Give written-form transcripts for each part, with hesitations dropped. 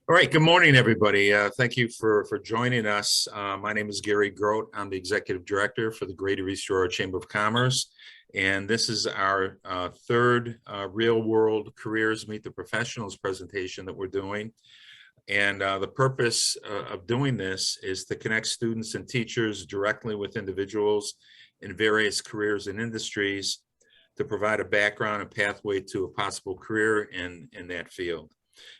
All right, good morning, everybody. Thank you for joining us. My name is Gary Grote. I'm the Executive Director for the Greater East Aurora Chamber of Commerce. And this is our third Real World Careers Meet the Professionals presentation that we're doing. And the purpose of doing this is to connect students and teachers directly with individuals in various careers and industries to provide a background and pathway to a possible career in that field.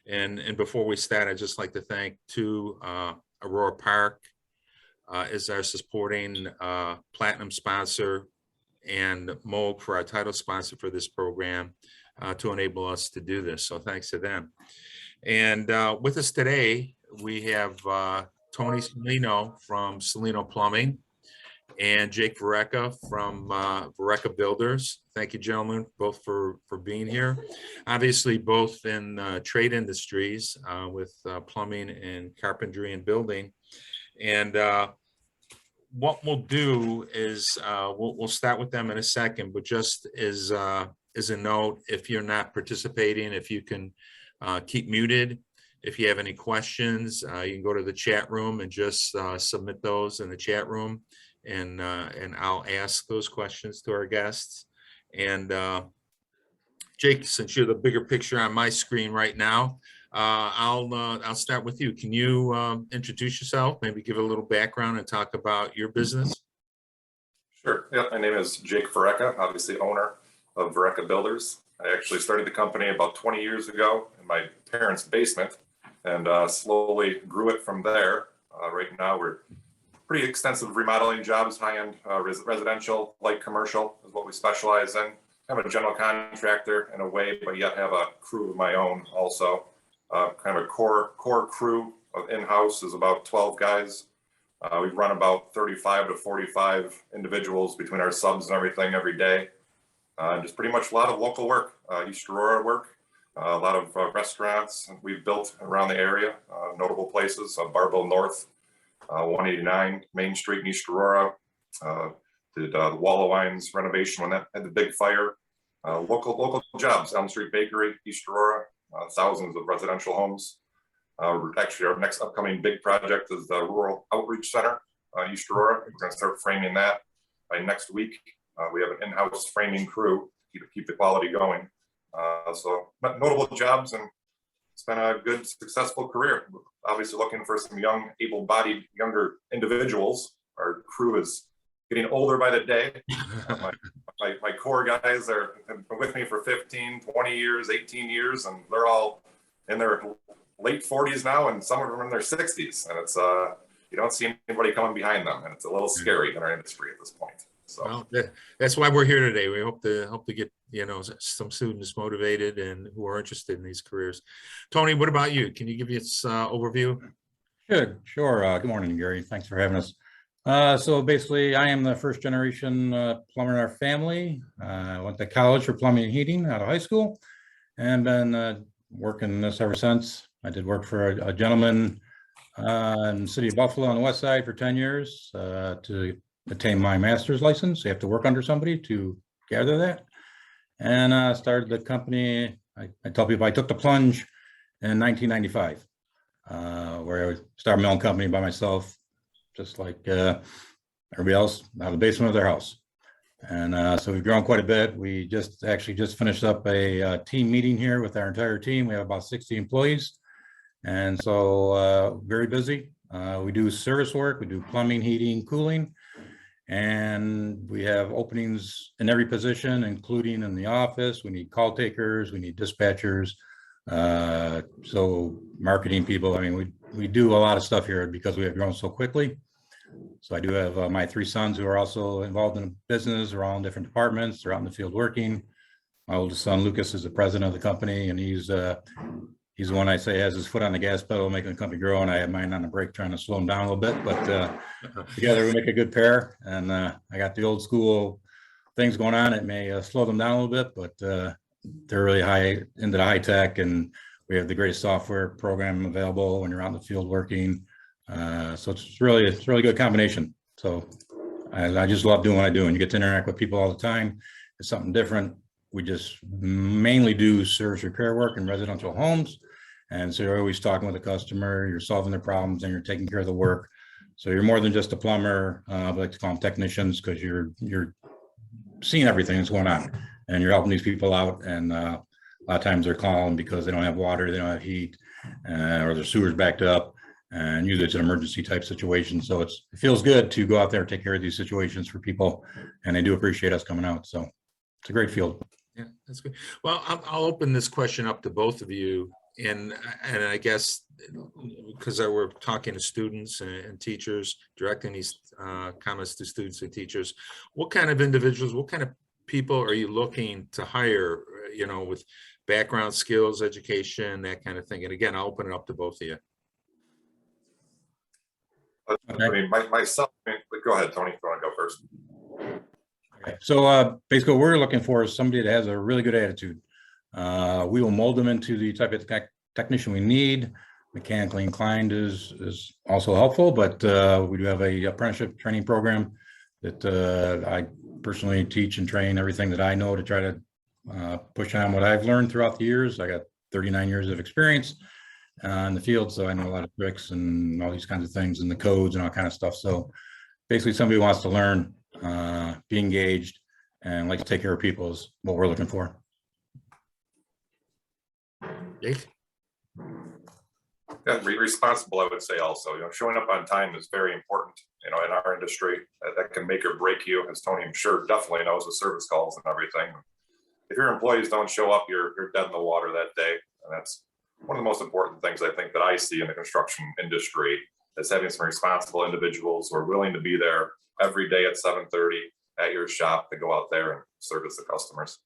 And before we start, I'd just like to thank Aurora Park is our supporting platinum sponsor, and Moog for our title sponsor for this program to enable us to do this. So thanks to them. And with us today, we have Tony Cellino from Cellino Plumbing and Jake Varecka from Varecka Builders. Thank you, gentlemen, both for being here. Obviously, both in trade industries with plumbing and carpentry and building. And what we'll do is we'll start with them in a second, but just as a note, if you're not participating, if you can keep muted. If you have any questions, you can go to the chat room and just submit those in the chat room. And I'll ask those questions to our guests. And Jake, since you're the bigger picture on my screen right now, I'll start with you. Can you introduce yourself, maybe give a little background and talk about your business? Sure. Yeah, my name is Jake Varecka, obviously owner of Varecka Builders. I actually started the company about 20 years ago in my parents' basement and slowly grew it from there. Right now we're pretty extensive remodeling jobs, high-end residential, light commercial is what we specialize in. I'm a general contractor in a way, but yet have a crew of my own also. Kind of a core crew of in-house is about 12 guys. We run about 35 to 45 individuals between our subs and everything every day. Just pretty much a lot of local work, East Aurora work, a lot of restaurants we've built around the area, notable places, Barbell North, 189 Main Street in East Aurora, did the Wall of Wines renovation when that had the big fire. Local jobs, Elm Street Bakery, East Aurora, thousands of residential homes. Actually, our next upcoming big project is the Rural Outreach Center, East Aurora. We're going to start framing that by next week. We have an in-house framing crew to keep the quality going. So notable jobs, and it's been a good, successful career. Obviously looking for some young, able-bodied, younger individuals. Our crew is getting older by the day. My core guys have been with me for 15, 20 years, 18 years, and they're all in their late 40s now, and some of them in their 60s. And it's, you don't see anybody coming behind them, and it's a little scary in our industry at this point. So well, that's why we're here today. We hope to get some students motivated and who are interested in these careers. Tony, what about you? Can you give us overview? Sure. Good morning, Gary. Thanks for having us. So basically, I am the first generation plumber in our family. I went to college for plumbing and heating out of high school, and been working this ever since. I did work for a gentleman in the city of Buffalo on the west side for 10 years to attain my master's license. You have to work under somebody to gather that. And started the company. I tell people I took the plunge in 1995, where I started my own company by myself, just like everybody else, out of the basement of their house. And so we've grown quite a bit. We just finished up a team meeting here with our entire team. We have about 60 employees. And so very busy. We do service work, we do plumbing, heating, cooling. And we have openings in every position, including in the office. We need call takers, we need dispatchers, so marketing people. I mean, we do a lot of stuff here because we have grown so quickly. So I do have my 3 sons who are also involved in the business. They're all in different departments. They're out in the field working. My oldest son, Lucas, is the president of the company, and he's the one I say has his foot on the gas pedal, making the company grow, and I have mine on the brake, trying to slow him down a little bit. But together we make a good pair. And I got the old school things going on. It may slow them down a little bit, but they're really high into the high tech, and we have the greatest software program available when you're out in the field working. So it's really a good combination. So I just love doing what I do, and you get to interact with people all the time. It's something different. We just mainly do service repair work in residential homes. And so you're always talking with the customer, you're solving their problems, and you're taking care of the work. So you're more than just a plumber. I like to call them technicians, because you're seeing everything that's going on, and you're helping these people out. And a lot of times they're calling because they don't have water, they don't have heat, or their sewer's backed up. And usually it's an emergency type situation. So it feels good to go out there and take care of these situations for people. And they do appreciate us coming out. So it's a great field. Yeah, that's good. Well, I'll open this question up to both of you. And I guess because we're talking to students and teachers, directing these comments to students and teachers, what kind of individuals, what kind of people are you looking to hire, with background, skills, education, that kind of thing? And again, I'll open it up to both of you. Okay. I mean, myself, go ahead, Tony, if you want to go first. Okay. So basically what we're looking for is somebody that has a really good attitude. We will mold them into the type of technician we need. Mechanically inclined is also helpful, but we do have a apprenticeship training program that I personally teach and train everything that I know to try to push on what I've learned throughout the years. I got 39 years of experience in the field, so I know a lot of tricks and all these kinds of things and the codes and all kind of stuff. So basically somebody who wants to learn, be engaged, and like to take care of people is what we're looking for. Jake? Yeah, responsible, I would say also, showing up on time is very important, in our industry. That can make or break you, as Tony, I'm sure, definitely knows with service calls and everything. If your employees don't show up, you're dead in the water that day. And that's one of the most important things I think that I see in the construction industry, is having some responsible individuals who are willing to be there every day at 7:30 at your shop to go out there and service the customers.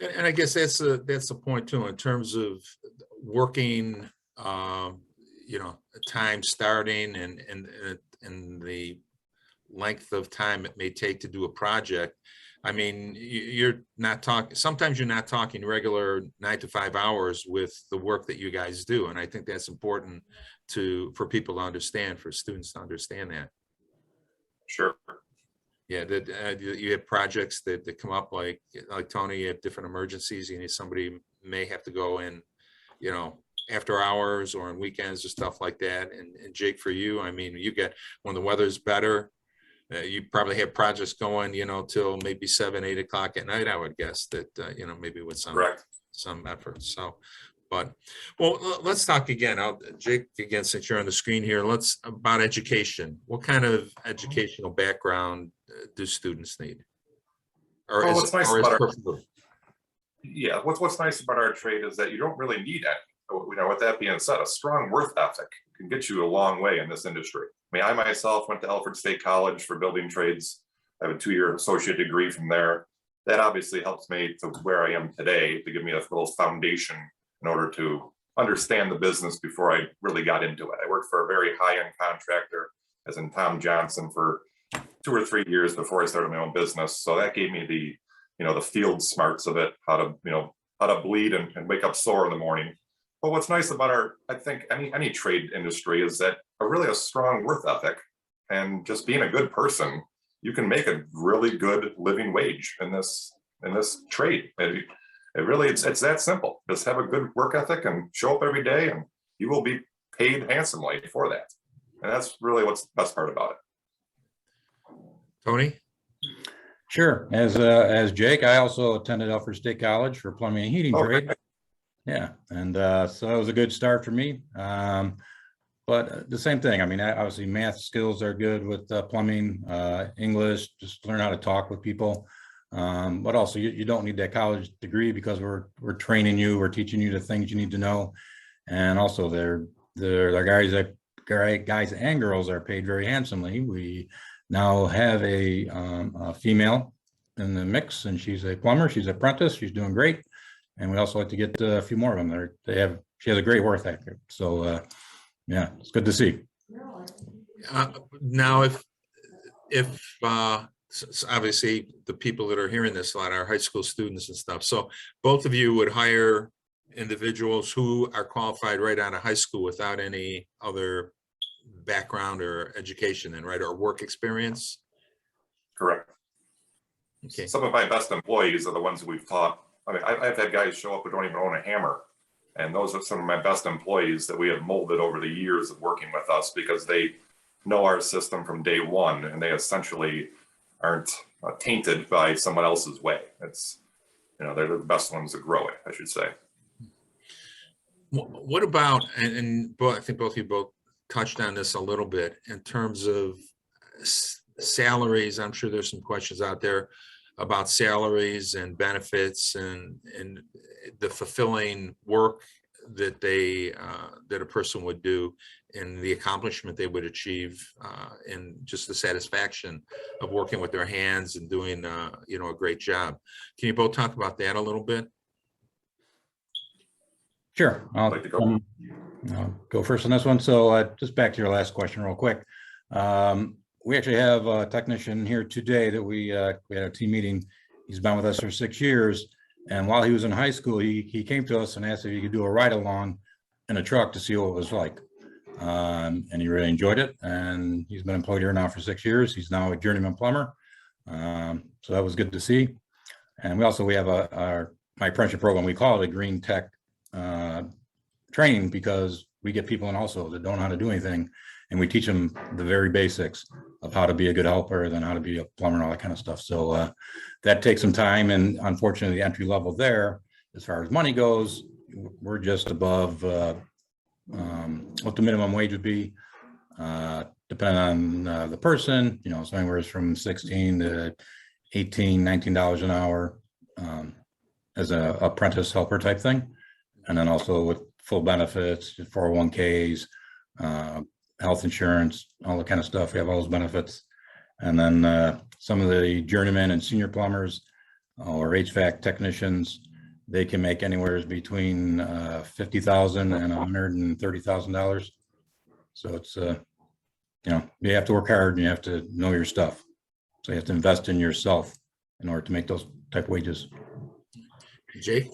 And I guess that's the point too, in terms of working, time starting and the length of time it may take to do a project. I mean, you're not talking, sometimes you're not talking regular 9 to 5 hours with the work that you guys do. And I think that's important for people to understand, for students to understand that. Sure. Yeah, that you have projects that come up like Tony, you have different emergencies. Somebody may have to go in, after hours or on weekends or stuff like that. And Jake, for you, I mean, you get, when the weather's better, you probably have projects going, till maybe 7, 8 o'clock at night, I would guess that, maybe with some effort. So, well, let's talk again. Jake, again, since you're on the screen here, about education. What kind of educational background do students need? Or what's nice about our trade is that you don't really need any. With that being said, a strong work ethic can get you a long way in this industry. I mean, I myself went to Alfred State College for building trades. I have a 2-year associate degree from there. That obviously helps me to where I am today, to give me a little foundation in order to understand the business before I really got into it. I worked for a very high-end contractor, as in Tom Johnson, for 2 or 3 years before I started my own business. So that gave me the field smarts of it, how to bleed and wake up sore in the morning. But what's nice about I think any trade industry is that a strong work ethic and just being a good person, you can make a really good living wage in this trade. It's that simple. Just have a good work ethic and show up every day, and you will be paid handsomely for that. And that's really what's the best part about it. Tony? Sure. As Jake, I also attended Alfred State College for plumbing and heating trade. Yeah, and so that was a good start for me. But the same thing. I mean, obviously math skills are good with plumbing, English, just learn how to talk with people. But also you don't need that college degree, because we're training you, we're teaching you the things you need to know. And also they're guys and girls are paid very handsomely. We now have a female in the mix, and she's a plumber, she's an apprentice, she's doing great. And we also like to get a few more of them. She has a great work ethic. So yeah, it's good to see. Now, if obviously the people that are hearing this a lot are high school students and stuff. So both of you would hire individuals who are qualified right out of high school without any other background or education, then, right? Or work experience? Correct. Okay. Some of my best employees are the ones we've taught. I mean, I've had guys show up who don't even own a hammer, And those are some of my best employees that we have molded over the years of working with us, because they know our system from day one, and they essentially aren't tainted by someone else's way. It's, they're the best ones to grow it, I should say. What about, and I think both of you both touched on this a little bit in terms of salaries. I'm sure there's some questions out there about salaries and benefits and the fulfilling work that that a person would do, and the accomplishment they would achieve, and just the satisfaction of working with their hands and doing a great job. Can you both talk about that a little bit? Sure. I'll go first on this one. So just back to your last question real quick. We actually have a technician here today that we had a team meeting. He's been with us for 6 years. And while he was in high school, he came to us and asked if he could do a ride along in a truck to see what it was like. And he really enjoyed it. And he's been employed here now for 6 years. He's now a journeyman plumber. So that was good to see. And we have my apprenticeship program. We call it a green tech training, because we get people in also that don't know how to do anything, and we teach them the very basics of how to be a good helper, then how to be a plumber and all that kind of stuff. So that takes some time, and unfortunately the entry level there, as far as money goes, we're just above what the minimum wage would be, depending on the person, so anywhere from 16 to 18, $19 an hour as an apprentice helper type thing. And then also with full benefits, 401ks, health insurance, all that kind of stuff. We have all those benefits. And then some of the journeymen and senior plumbers or HVAC technicians, they can make anywhere between $50,000 and $130,000. So it's, you have to work hard and you have to know your stuff. So you have to invest in yourself in order to make those type of wages. Jake?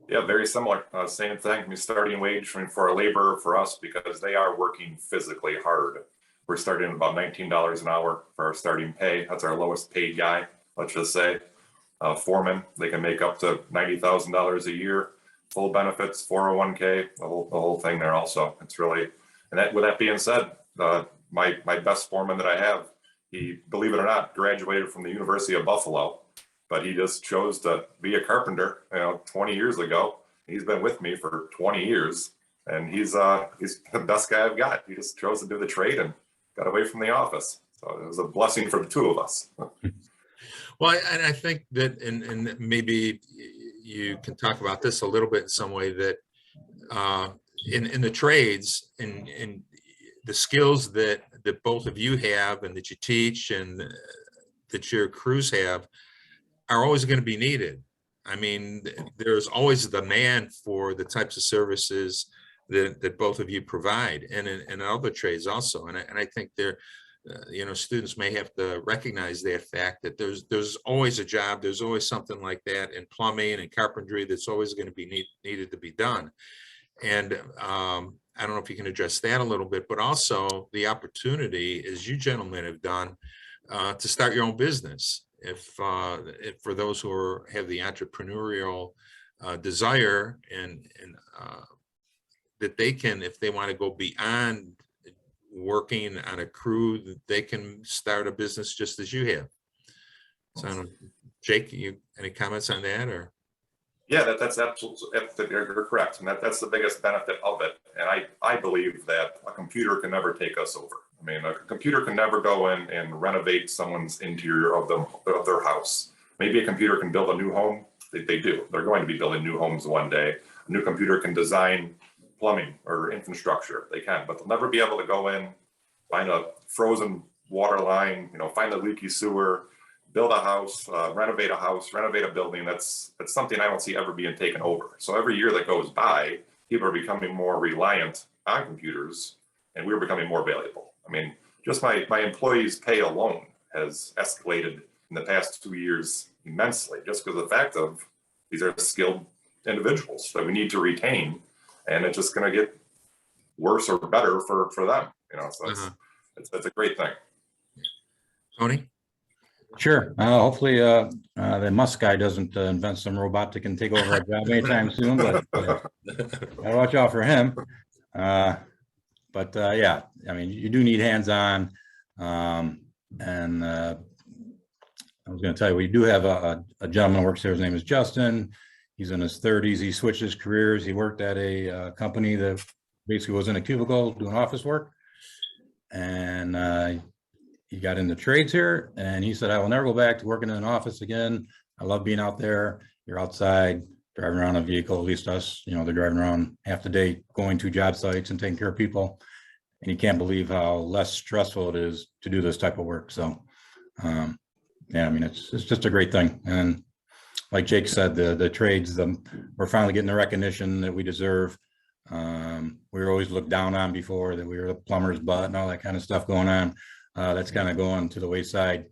Yeah, very similar. Same thing. I mean, starting wage for a laborer for us, because they are working physically hard. We're starting at about $19 an hour for our starting pay. That's our lowest paid guy, let's just say. Foreman, they can make up to $90,000 a year, full benefits, 401k, the whole thing there also. It's really, and that, with that being said, my best foreman that I have, he, believe it or not, graduated from the University of Buffalo. But he just chose to be a carpenter, 20 years ago. He's been with me for 20 years, and he's the best guy I've got. He just chose to do the trade and got away from the office. So it was a blessing for the two of us. Well, and I think that, and maybe you can talk about this a little bit in some way, that in the trades and the skills that both of you have and that you teach and that your crews have are always going to be needed. I mean, there's always a demand for the types of services that both of you provide, and in other trades also. And I think there, students may have to recognize that fact, that there's always a job, there's always something like that in plumbing and carpentry that's always going to be needed to be done. And I don't know if you can address that a little bit, but also the opportunity, as you gentlemen have done, to start your own business. If for those who have the entrepreneurial desire and that they can, if they want to go beyond working on a crew, that they can start a business just as you have. So, Jake, any comments on that? Or yeah, that's absolutely, you're correct, and that's the biggest benefit of it. And I believe that a computer can never take us over. I mean, a computer can never go in and renovate someone's interior of their house. Maybe a computer can build a new home. They do. They're going to be building new homes one day. A new computer can design plumbing or infrastructure. They can, but they'll never be able to go in, find a frozen water line, find a leaky sewer, build a house, renovate a building. That's something I don't see ever being taken over. So every year that goes by, people are becoming more reliant on computers, and we're becoming more valuable. I mean, just my employees' pay alone has escalated in the past 2 years immensely, just because of the fact of these are skilled individuals that we need to retain, and it's just going to get worse or better for them. So it's a great thing. Tony? Sure. Hopefully, the Musk guy doesn't invent some robot that can take over our job anytime soon, but gotta watch out for him. Yeah, I mean, you do need hands-on. And I was going to tell you, we do have a gentleman who works there. His name is Justin. He's in his 30s. He switched his careers. He worked at a company that basically was in a cubicle doing office work. And he got into trades here, and he said, I will never go back to working in an office again. I love being out there. You're outside, driving around a vehicle, at least us, they're driving around half the day, going to job sites and taking care of people. And you can't believe how less stressful it is to do this type of work. So, yeah, I mean, it's just a great thing. And like Jake said, the trades, we're finally getting the recognition that we deserve. We were always looked down on before, that we were the plumber's butt and all that kind of stuff going on. That's kind of going to the wayside.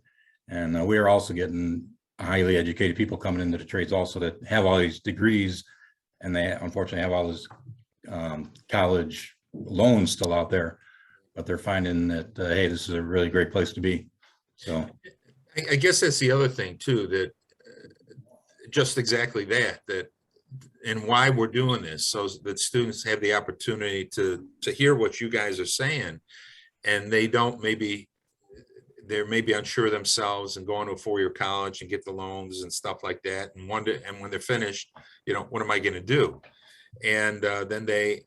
And we are also getting highly educated people coming into the trades also that have all these degrees, and they unfortunately have all this college loans still out there, but they're finding that, hey, this is a really great place to be. So I guess that's the other thing too, that just exactly that and why we're doing this, so that students have the opportunity to hear what you guys are saying, and they're maybe unsure of themselves and going to a four-year college and get the loans and stuff like that, and wonder, and when they're finished, what am I going to do? And then they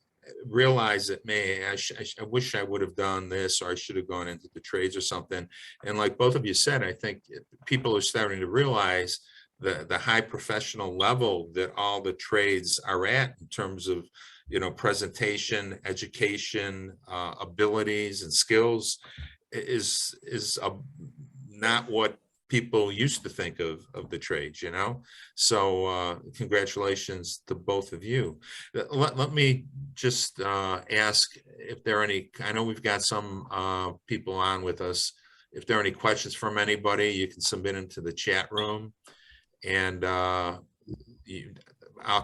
realize that, man, I wish I would have done this, or I should have gone into the trades or something. And like both of you said, I think people are starting to realize the high professional level that all the trades are at in terms of, presentation, education, abilities and skills is not what people used to think of the trades, So congratulations to both of you. Let me just ask if there are any, I know we've got some people on with us. If there are any questions from anybody, you can submit them to the chat room, and I'll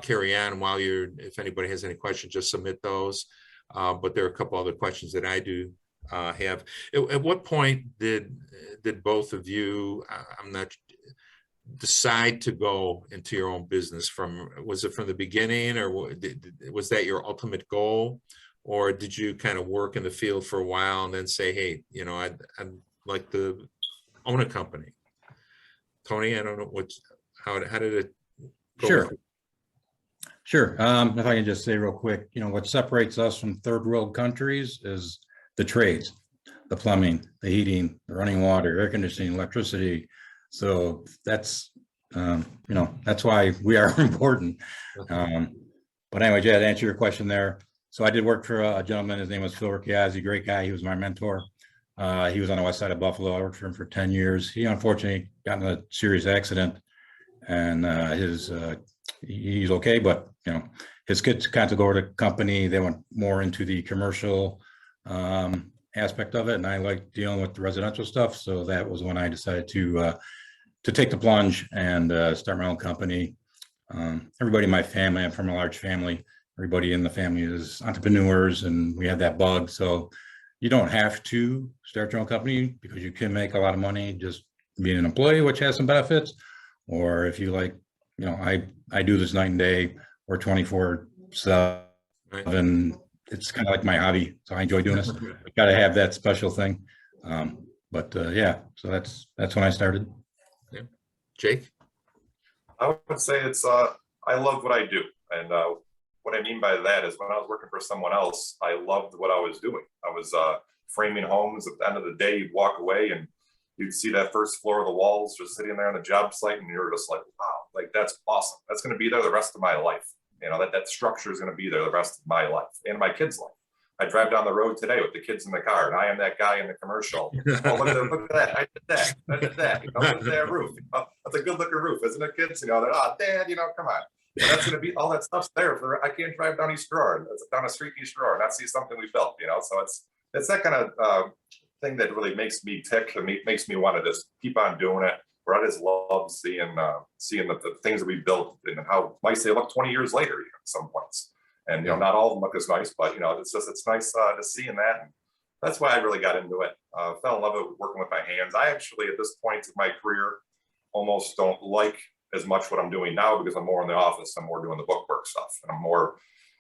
carry on while if anybody has any questions, just submit those. But there are a couple other questions that I do have. At what point did both of you, I'm not, decide to go into your own business? Was it from the beginning, or was that your ultimate goal, or did you kind of work in the field for a while and then say, hey, I'd like to own a company? Tony, I don't know how did it go? Sure. If I can just say real quick, what separates us from third world countries is the trades, the plumbing, the heating, the running water, air conditioning, electricity. So that's, that's why we are important. But anyway, Jay, to answer your question there. So I did work for a gentleman. His name was Phil Ricciazzi, great guy. He was my mentor. He was on the west side of Buffalo. I worked for him for 10 years. He unfortunately got in a serious accident, and he's okay, but his kids kind of go to the company. They went more into the commercial aspect of it, and I like dealing with the residential stuff. So that was when I decided to take the plunge and start my own company. Everybody in my family, I'm from a large family. Everybody in the family is entrepreneurs, and we have that bug. So you don't have to start your own company, because you can make a lot of money just being an employee, which has some benefits. Or if you like, I do this night and day, or 24/7. Right. It's kind of like my hobby, so I enjoy doing this. Got to have that special thing. Yeah, so that's when I started. Yeah. Jake? I would say it's I love what I do, and what I mean by that is, when I was working for someone else, I loved what I was doing. I was framing homes. At the end of the day, you'd walk away and you'd see that first floor of the walls just sitting there on the job site, and you're just like, wow, like that's awesome. That's going to be there the rest of my life. That structure is going to be there the rest of my life and my kids' life. I drive down the road today with the kids in the car, and I am that guy in the commercial. Oh, look at that! I did that! I did that! Look at that roof. That's a good-looking roof, isn't it, kids? They're, oh, Dad, come on. And that's going to be, all that stuff's there. I can't drive down East Aurora, down a street in East Aurora, and not see something we built. So it's that kind of thing that really makes me tick, and makes me want to just keep on doing it. Where I just love seeing the things that we built, and how nice they look 20 years later, at some points. And not all of them look as nice, but it's nice to seeing that. And that's why I really got into it. Fell in love with working with my hands. I actually, at this point in my career, almost don't like as much what I'm doing now because I'm more in the office. I'm more doing the bookwork stuff, and I'm more,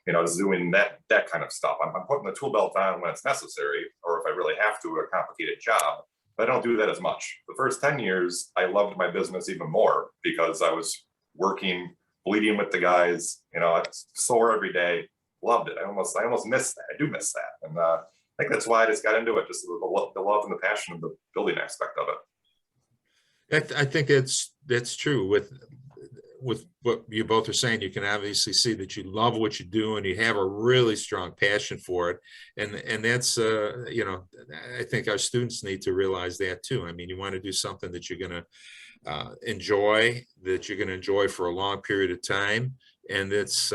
just doing that kind of stuff. I'm putting the tool belt on when it's necessary, or if I really have to, a complicated job. But I don't do that as much. The first 10 years, I loved my business even more because I was working, bleeding with the guys. I sore every day. Loved it. I almost miss that. I do miss that, and I think that's why I just got into it. Just the love and the passion of the building aspect of it. I think that's true with what you both are saying. You can obviously see that you love what you do and you have a really strong passion for it, and that's I think our students need to realize that too. I mean, you want to do something that you're going to enjoy for a long period of time, and that's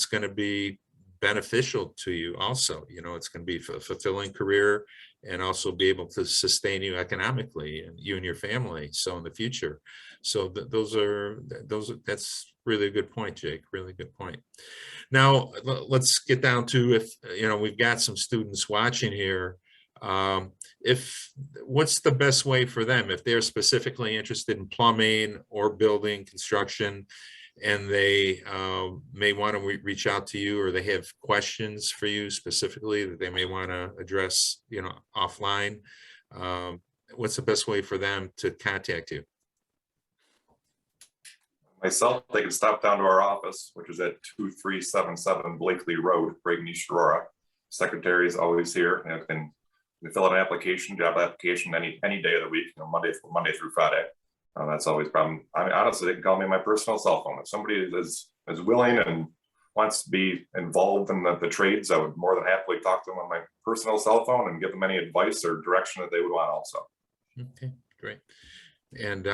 going to be beneficial to you also. It's going to be a fulfilling career and also be able to sustain you economically and you and your family. So in the future, so that's really a good point, Jake, really good point. Now let's get down to, if, we've got some students watching here. What's the best way for them if they're specifically interested in plumbing or building construction, and they may want to reach out to you, or they have questions for you specifically that they may want to address, offline? What's the best way for them to contact you? Myself, they can stop down to our office, which is at 2377 Blakely Road, right in East Aurora. Secretary is always here, and you fill out an application, job application, any day of the week, Monday through Friday. That's always a problem. I mean, honestly, they can call me my personal cell phone. If somebody is willing and wants to be involved in the trades, I would more than happily talk to them on my personal cell phone and give them any advice or direction that they would want also. Okay, great. And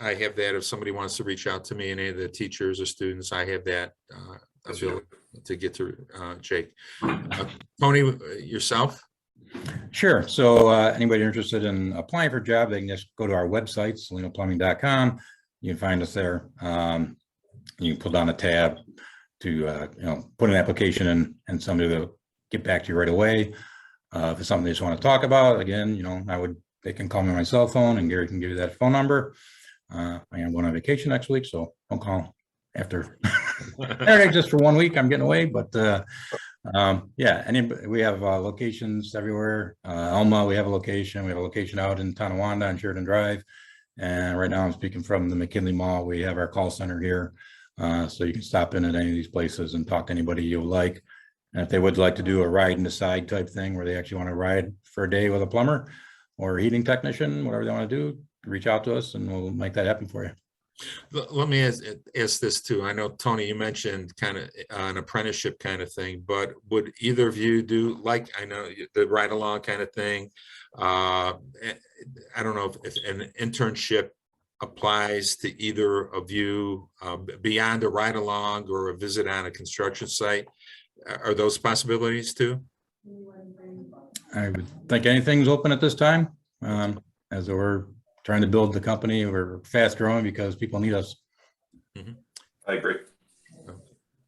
I have that. If somebody wants to reach out to me, any of the teachers or students, I have that ability to get to Jake. Tony, yourself? Sure. So anybody interested in applying for a job, they can just go to our website, cellinoplumbing.com. You can find us there. You can pull down a tab to put an application in, and somebody will get back to you right away. If it's something they just want to talk about, again, they can call me on my cell phone, and Gary can give you that phone number. I am going on vacation next week, so don't call after. Just for 1 week, I'm getting away, but we have locations everywhere. Elma, we have a location. We have a location out in Tonawanda on Sheridan Drive, and right now I'm speaking from the McKinley Mall. We have our call center here, so you can stop in at any of these places and talk to anybody you like. And if they would like to do a ride and decide type thing, where they actually want to ride for a day with a plumber or a heating technician, whatever they want to do, reach out to us and we'll make that happen for you. Let me ask this too. I know, Tony, you mentioned kind of an apprenticeship kind of thing, but would either of you do, like, I know the ride along kind of thing? I don't know if an internship applies to either of you beyond a ride along or a visit on a construction site. Are those possibilities too? I would think anything's open at this time. As we're trying to build the company, we're fast growing because people need us. Mm-hmm. I agree.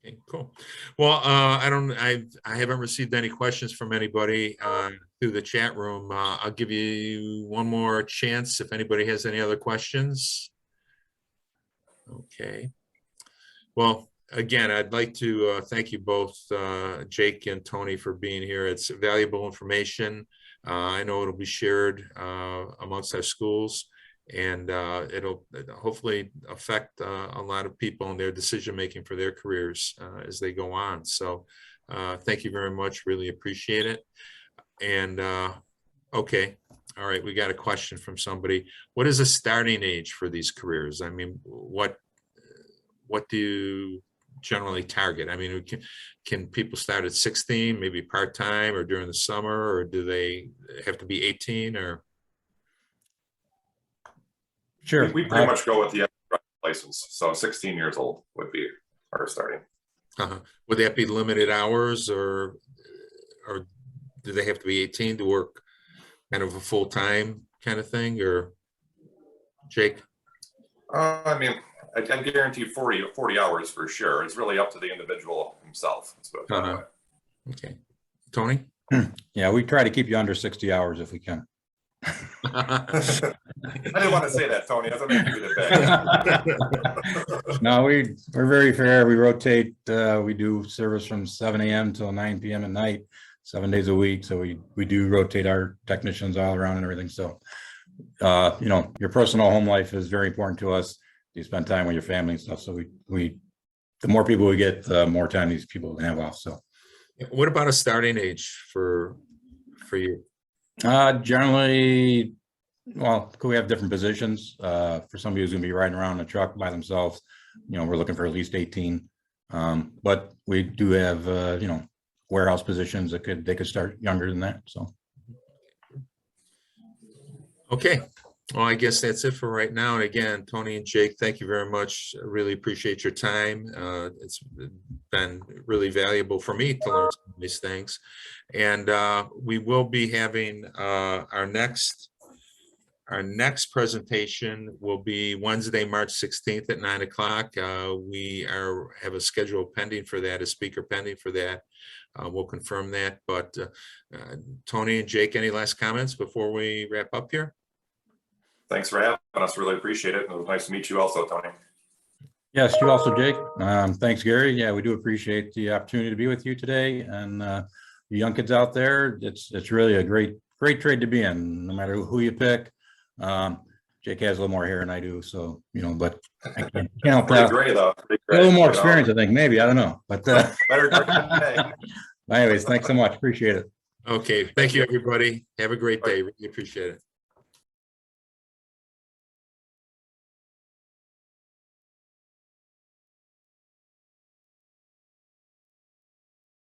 Okay, cool. Well, I haven't received any questions from anybody through the chat room. I'll give you one more chance if anybody has any other questions. Okay. Well, again, I'd like to thank you both, Jake and Tony, for being here. It's valuable information. I know it'll be shared amongst our schools, and it'll hopefully affect a lot of people in their decision making for their careers as they go on. So thank you very much. Really appreciate it. And okay. All right. We got a question from somebody. What is the starting age for these careers? I mean, what do you generally target? I mean, can people start at 16, maybe part-time or during the summer, or do they have to be 18 or? Sure. We pretty much go with the license. So 16 years old would be our starting. Would that be limited hours, or do they have to be 18 to work kind of a full-time kind of thing, or Jake? I mean, I can guarantee 40 hours for sure. It's really up to the individual himself. Okay. Tony? Yeah, we try to keep you under 60 hours if we can. I didn't want to say that, Tony. That's what made you get it back. No, we're very fair. We rotate. We do service from 7 a.m. till 9 p.m. at night, 7 days a week. So we do rotate our technicians all around and everything. So, you know, your personal home life is very important to us. You spend time with your family and stuff. So the more people we get, the more time these people can have off. So, What about a starting age for you? generally, well, we have different positions. For somebody who's going to be riding around in a truck by themselves, you know, we're looking for at least 18. But we do have, you know, warehouse positions that they could start younger than that. So. Okay. Well, I guess that's it for right now. And again, Tony and Jake, thank you very much. I really appreciate your time. It's been really valuable for me to learn some of these things. And we will be having our next presentation will be Wednesday, March 16th at 9 o'clock. We have a schedule pending for that, a speaker pending for that. We'll confirm that. But Tony and Jake, any last comments before we wrap up here? Thanks for having us. Really appreciate it. It was nice to meet you also, Tony. Yes, you also, Jake. Thanks, Gary. Yeah, we do appreciate the opportunity to be with you today. And the young kids out there, it's really a great trade to be in, no matter who you pick. Jake has a little more hair than I do, so, you know, but I can't help that. Pretty gray, though. Pretty A gray, little more you know? experience, I think, maybe, I don't know. But Better day. anyways, thanks so much. Appreciate it. Okay. Thank you, everybody. Have a great day. Really appreciate it.